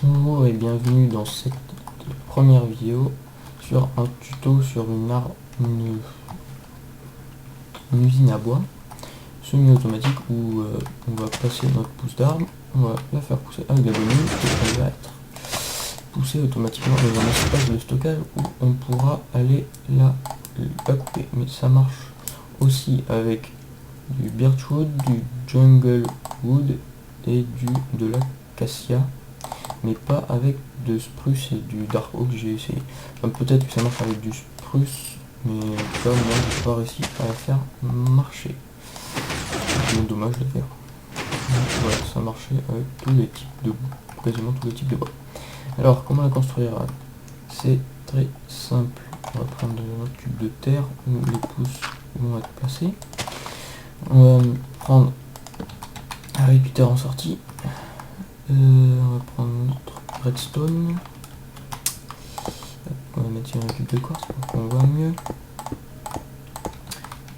Bonjour et bienvenue dans cette première vidéo sur un tuto sur une usine à bois semi-automatique où on va passer notre pousse d'arbre, on va la faire pousser avec la bonne et elle va être poussée automatiquement dans un espace de stockage où on pourra aller la couper. Mais ça marche aussi avec du birchwood, du jungle wood et de l'acacia, mais pas avec de spruce et du dark oak. J'ai essayé. Enfin, peut-être que ça marche avec du spruce, mais en tout cas moi j'ai pas réussi à la faire marcher. C'est dommage d'ailleurs. Voilà, ça marchait avec tous les types de bois, quasiment tous les types de bois. Alors comment la construire? C'est très simple. On va prendre notre cube de terre où les pouces vont être placés. On va prendre un repeater en sortie. On va prendre notre redstone. On va mettre un cube de quartz pour qu'on voit mieux.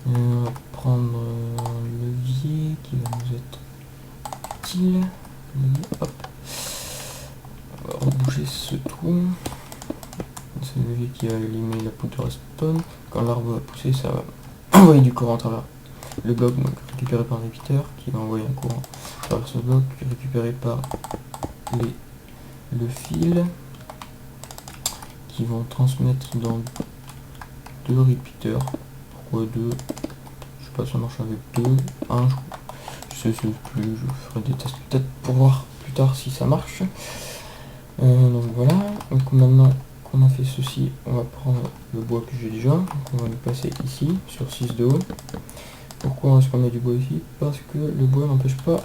On va prendre un levier qui va nous être utile. Hop. On va reboucher ce trou. C'est le levier qui va allumer la poudre de redstone. Quand l'arbre va pousser, ça va envoyer du courant à travers le bloc, donc récupéré par un repeater qui va envoyer un courant à travers ce bloc, récupéré par le fil qui vont transmettre dans deux repeaters. Pourquoi deux? Je sais pas, ça marche avec deux, un, je sais plus, je ferai des tests peut-être pour voir plus tard si ça marche. Donc voilà, donc maintenant qu'on a fait ceci, on va prendre le bois que j'ai déjà, donc on va le placer ici sur 6 de haut. Pourquoi est-ce qu'on met du bois ici? Parce que le bois n'empêche pas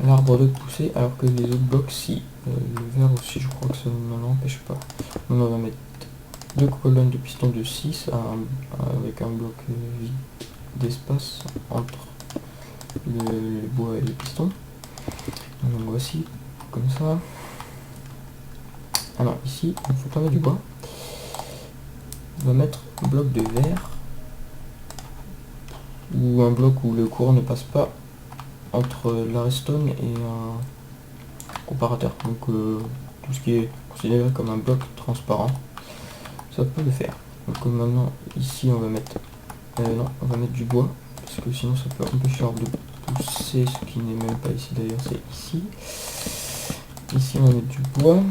l'arbre de pousser, alors que les autres blocs si. Le verre aussi, je crois que ça ne l'empêche pas. Donc on va mettre deux colonnes de pistons de 6 avec un bloc vide d'espace entre le bois et les pistons. Donc voici, comme ça. Alors ici, il faut pas mettre du bois. On va mettre un bloc de verre ou un bloc où le courant ne passe pas entre la redstone et un comparateur. Donc tout ce qui est considéré comme un bloc transparent, ça peut le faire. Donc maintenant ici on va mettre non, on va mettre du bois parce que sinon ça peut empêcher l'arbre de pousser, ce qui n'est même pas ici d'ailleurs, c'est ici. Ici on va mettre du bois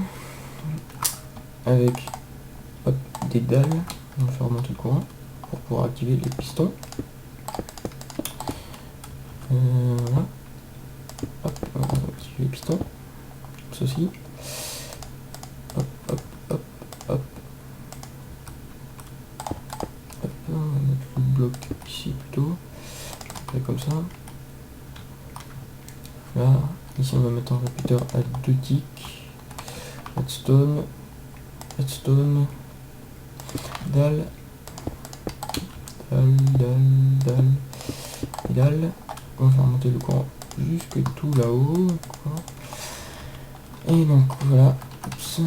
avec hop, des dalles. On va faire remonter le courant pour pouvoir activer les pistons. Voilà. Hop, on va activer les pistons. Ceci. Hop, hop, hop, hop. Hop, on va mettre le bloc ici plutôt. Et comme ça. Là, ici on va mettre un repeater à 2 ticks. Redstone. Redstone. Dalle. Dalle. Et dalle. On va faire monter le courant jusque tout là-haut. Et donc voilà. Oups.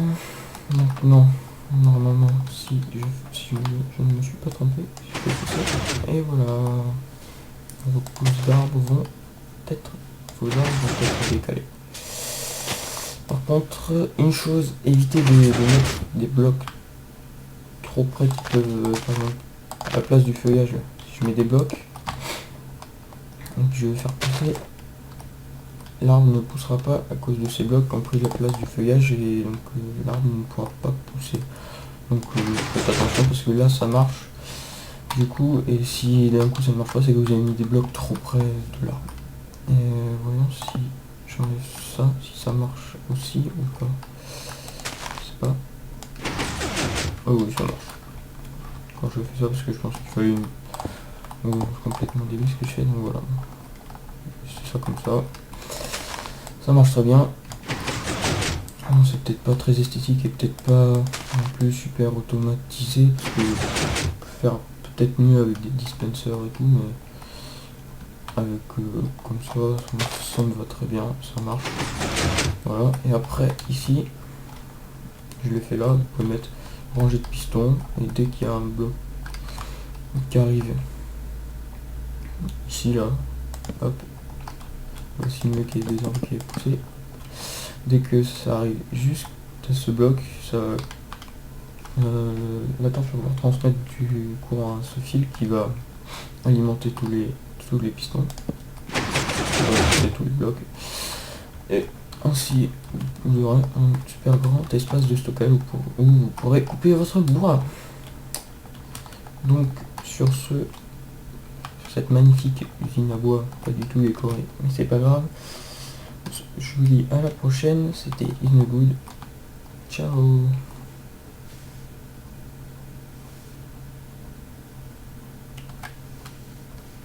Maintenant, normalement, si je ne me suis pas trompé, je fais tout ça. Et voilà. Vos pousses d'arbres vont être décalés. Par contre, une chose, évitez de mettre des blocs trop près qui peuvent, par exemple, à la place du feuillage. Si je mets des blocs, donc je vais faire pousser, l'arbre ne poussera pas à cause de ces blocs qui ont pris la place du feuillage et donc l'arbre ne pourra pas pousser. Donc faites attention parce que là ça marche du coup, et si d'un coup ça ne marche pas, c'est que vous avez mis des blocs trop près de l'arbre. Et voyons si j'enlève ça, si ça marche aussi ou pas. Je sais pas. Oh oui, ça marche. Quand je fais ça, parce que je pense qu'il fallait une... complètement débile ce que je fais, donc voilà. C'est ça comme ça. Ça marche très bien. C'est peut-être pas très esthétique et peut-être pas non plus super automatisé, parce que je peux faire peut-être mieux avec des dispensers et tout, mais avec comme ça me va très bien, ça marche. Voilà, et après ici, je l'ai fait là, vous pouvez mettre rangée de pistons, et dès qu'il y a un bloc qui arrive ici là, hop, voici le mec qui est désormais qui est poussé. dès que ça arrive juste à ce bloc, ça la tension va transmettre du courant à ce fil qui va alimenter tous les pistons, et tous les blocs, et ainsi vous aurez un super grand espace de stockage où vous pourrez couper votre bois. Donc sur cette magnifique usine à bois, pas du tout décorée, mais c'est pas grave, je vous dis à la prochaine, c'était Isnogood, ciao.